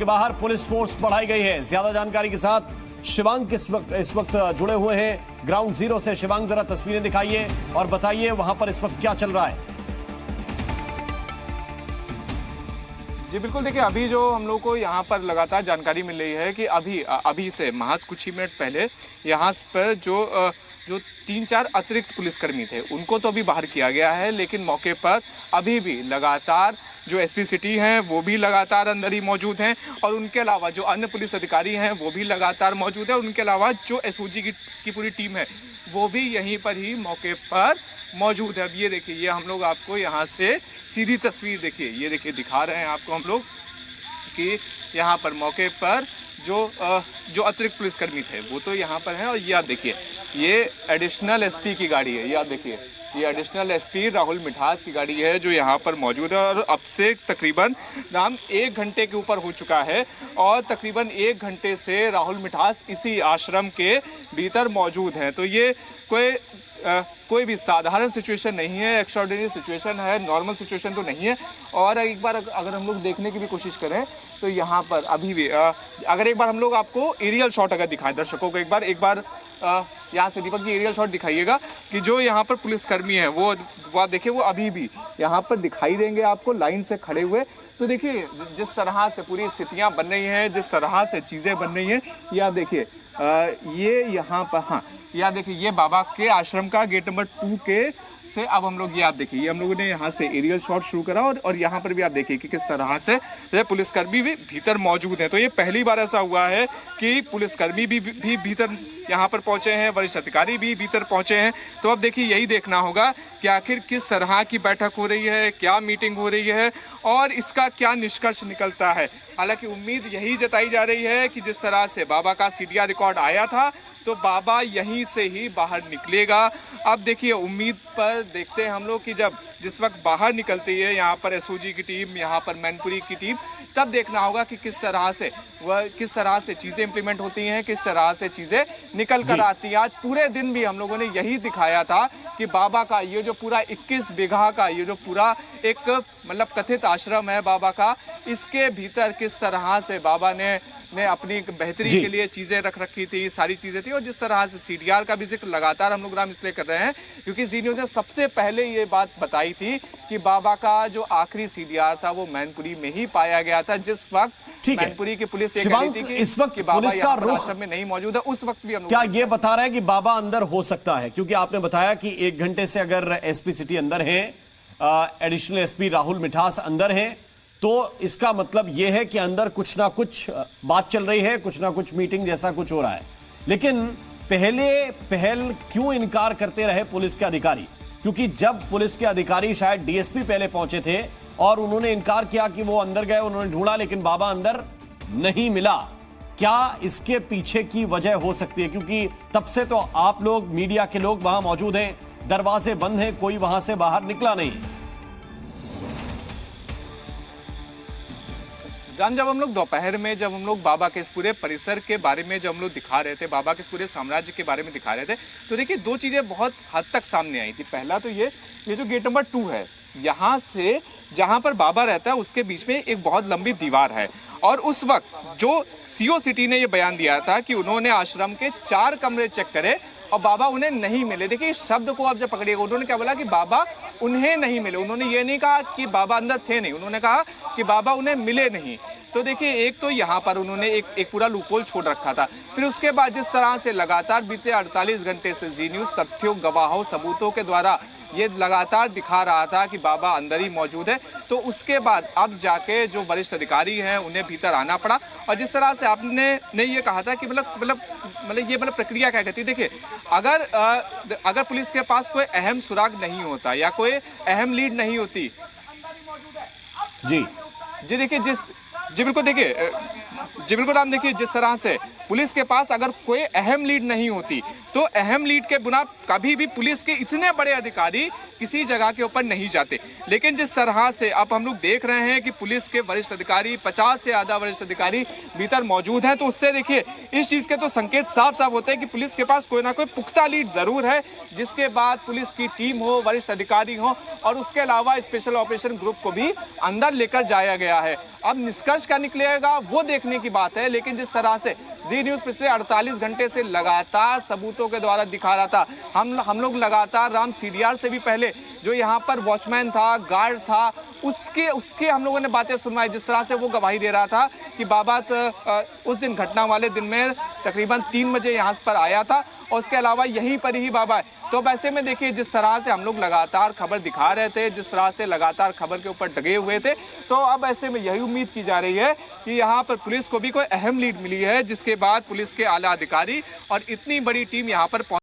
के बाहर police force बढ़ाई गई है। ज्यादा जानकारी के साथ शिवांग इस वक्त जुड़े हुए हैं ग्राउंड जीरो से। शिवांग, जरा तस्वीरें दिखाइए और बताइए वहां पर इस वक्त क्या चल रहा है। जी बिल्कुल, देखिए अभी जो हम लोग को यहाँ पर लगातार जानकारी मिल रही है कि अभी से महज कुछ ही मिनट पहले यहाँ पर जो 3-4 अतिरिक्त पुलिसकर्मी थे उनको तो अभी बाहर किया गया है, लेकिन मौके पर अभी भी लगातार जो एसपी सिटी हैं वो भी लगातार अंदर ही मौजूद हैं और उनके अलावा जो अन्य पुलिस अधिकारी हैं वो भी लगातार मौजूद है और उनके अलावा जो एसओजी की पूरी टीम है वो भी यहीं पर ही मौके पर मौजूद है। अब ये देखिए, ये हम लोग आपको यहाँ से सीधी तस्वीर देखिए, ये देखिए दिखा रहे हैं आपको हम लोग कि यहाँ पर मौके पर जो अतिरिक्त पुलिसकर्मी थे वो तो यहाँ पर हैं और ये आप देखिए, ये एडिशनल एसपी की गाड़ी है। ये आप देखिए, ये एडिशनल एसपी राहुल मिठास की गाड़ी है जो यहाँ पर मौजूद है और अब से तकरीबन 1 घंटे के ऊपर हो चुका है और तकरीबन 1 घंटे से राहुल मिठास इसी आश्रम के भीतर मौजूद हैं। तो ये कोई भी साधारण सिचुएशन नहीं है, एक्स्ट्राऑर्डिनरी सिचुएशन है, नॉर्मल सिचुएशन तो नहीं है। और एक बार अगर हम लोग देखने की भी कोशिश करें तो यहाँ पर अभी भी अगर एक बार हम लोग आपको एरियल शॉट अगर दिखाएं दर्शकों को, एक बार यहाँ से दीपक जी एरियल शॉट दिखाइएगा कि जो यहाँ पर पुलिसकर्मी है वो आप देखिए, वो अभी भी यहाँ पर दिखाई देंगे आपको लाइन से खड़े हुए। तो देखिए जिस तरह से पूरी स्थितियाँ बन रही हैं, जिस तरह से चीज़ें बन रही हैं, ये आप देखिए, ये यहाँ पर, हाँ ये आप देखिए, ये बाबा के आश्रम का गेट नंबर 2 के से अब हम लोग, ये आप देखिए, ये हम लोगों ने यहाँ से एरियल शॉट शुरू करा और यहाँ पर भी आप देखिए कि किस तरह से पुलिसकर्मी भी भीतर मौजूद हैं। तो ये पहली बार ऐसा हुआ है कि पुलिसकर्मी भी भीतर यहाँ पर पहुंचे हैं, वरिष्ठ अधिकारी भी भीतर पहुंचे हैं। तो अब देखिए, यही देखना होगा कि आखिर किस तरह की बैठक हो रही है, क्या मीटिंग हो रही है और इसका क्या निष्कर्ष निकलता है। हालांकि उम्मीद यही जताई जा रही है कि जिस तरह से बाबा का सीडीआर रिकॉर्ड आया था तो बाबा यहीं से ही बाहर निकलेगा। अब देखिए, उम्मीद पर देखते हैं हम लोग कि जिस वक्त बाहर निकलती है यहाँ पर एसओजी की टीम, यहाँ पर मैनपुरी की टीम, तब देखना होगा कि किस तरह से चीजें इंप्लीमेंट होती हैं, किस तरह से चीजें निकल कर आती हैं। आज पूरे दिन भी हम लोगों ने यही दिखाया था कि बाबा का ये जो पूरा 21 बीघा का ये जो पूरा एक मतलब कथित आश्रम है बाबा का, इसके भीतर किस तरह से बाबा ने अपनी बेहतरी के लिए चीजें रख रखी थी, सारी चीजें थी। और जिस तरह से सीडीआर का भी जिक्र लगातार हम लोग राम इसलिए कर रहे हैं क्योंकि जी न्यूज़ ने सबसे पहले ये बात बताई थी कि बाबा का जो आखिरी सीडीआर था वो मैनपुरी में ही पाया गया था। जिस वक्त मैनपुरी की पुलिस ये कह रही थी कि इस वक्त बाबा यहाँ पर आश्रम में नहीं मौजूद है, उस वक्त भी हम क्या ये बता रहा है कि बाबा अंदर हो सकता है? क्योंकि आपने बताया कि 1 घंटे से अगर एसपी सिटी अंदर है, एडिशनल एसपी राहुल मिठास अंदर है, तो इसका मतलब यह है कि अंदर कुछ ना कुछ बात चल रही है, कुछ ना कुछ मीटिंग जैसा कुछ हो रहा है। लेकिन पहल क्यों इनकार करते रहे पुलिस के अधिकारी? क्योंकि जब पुलिस के अधिकारी, शायद डीएसपी पहले पहुंचे थे और उन्होंने इनकार किया कि वो अंदर गए, उन्होंने ढूंढा लेकिन बाबा अंदर नहीं मिला। क्या इसके पीछे की वजह हो सकती है? क्योंकि तब से तो आप लोग, मीडिया के लोग वहां मौजूद हैं, दरवाजे बंद हैं, कोई वहां से बाहर निकला नहीं। जब हम लोग दोपहर में जब हम लोग बाबा के इस पूरे परिसर के बारे में जब हम लोग दिखा रहे थे, बाबा के इस पूरे साम्राज्य के बारे में दिखा रहे थे, तो देखिए 2 चीजें बहुत हद तक सामने आई थी। पहला तो ये जो गेट नंबर 2 है, यहाँ से जहाँ पर बाबा रहता है उसके बीच में एक बहुत लंबी दीवार है और उस वक्त जो सीओ सिटी ने ये बयान दिया था कि उन्होंने आश्रम के 4 कमरे चेक करे और बाबा उन्हें नहीं मिले। देखिए इस शब्द को आप जब पकड़िएगा, उन्होंने क्या बोला कि बाबा उन्हें नहीं मिले। उन्होंने ये नहीं कहा कि बाबा अंदर थे नहीं, उन्होंने कहा कि बाबा उन्हें मिले नहीं। तो देखिए, एक तो यहाँ पर उन्होंने एक पूरा लूपहोल छोड़ रखा था। फिर उसके बाद जिस तरह से लगातार बीते 48 घंटे से जी न्यूज़ तथ्यों, गवाहों, सबूतों के द्वारा ये लगातार दिखा रहा था कि बाबा अंदर ही मौजूद है, तो उसके बाद अब जाके जो वरिष्ठ अधिकारी हैं उन्हें भीतर आना पड़ा। और जिस तरह से आपने ये कहा था कि मतलब प्रक्रिया क्या कहती है। देखिए, अगर पुलिस के पास कोई अहम सुराग नहीं होता या कोई अहम लीड नहीं होती, जी देखिए, जी बिल्कुल, देखिए जी बिल्कुल राम, देखिए जिस तरह से पुलिस के पास अगर कोई अहम लीड नहीं होती तो अहम लीड के बिना कभी भी पुलिस के इतने बड़े अधिकारी किसी जगह के ऊपर नहीं जाते। लेकिन जिस तरह से अब हम लोग देख रहे हैं कि पुलिस के वरिष्ठ अधिकारी 50 से ज्यादा वरिष्ठ अधिकारी भीतर मौजूद हैं, तो उससे देखिए इस चीज के तो संकेत साफ साफ होते हैं कि पुलिस के पास कोई ना कोई पुख्ता लीड जरूर है, जिसके बाद पुलिस की टीम हो, वरिष्ठ अधिकारी हो और उसके अलावा स्पेशल ऑपरेशन ग्रुप को भी अंदर लेकर जाया गया है। अब निष्कर्ष क्या निकलेगा वो देखने की बात है, लेकिन जिस तरह से जी न्यूज पिछले 48 घंटे से लगातार सबूतों के द्वारा दिखा रहा था, हम लोग लगातार राम सीडीआर से भी पहले जो यहाँ पर वॉचमैन था, गार्ड था, उसके हम लोगों ने बातें सुनवाई, जिस तरह से वो गवाही दे रहा था कि बाबत उस दिन घटना वाले दिन में तकरीबन 3 बजे यहाँ पर आया था और उसके अलावा यहीं पर ही बाबा है। तो वैसे में देखिए जिस तरह से हम लोग लगातार खबर दिखा रहे थे, जिस तरह से लगातार खबर के ऊपर डगे हुए थे, तो अब ऐसे में यही उम्मीद की जा रही है कि यहाँ पर पुलिस को भी कोई अहम लीड मिली है, जिसके बाद पुलिस के आला अधिकारी और इतनी बड़ी टीम यहाँ पर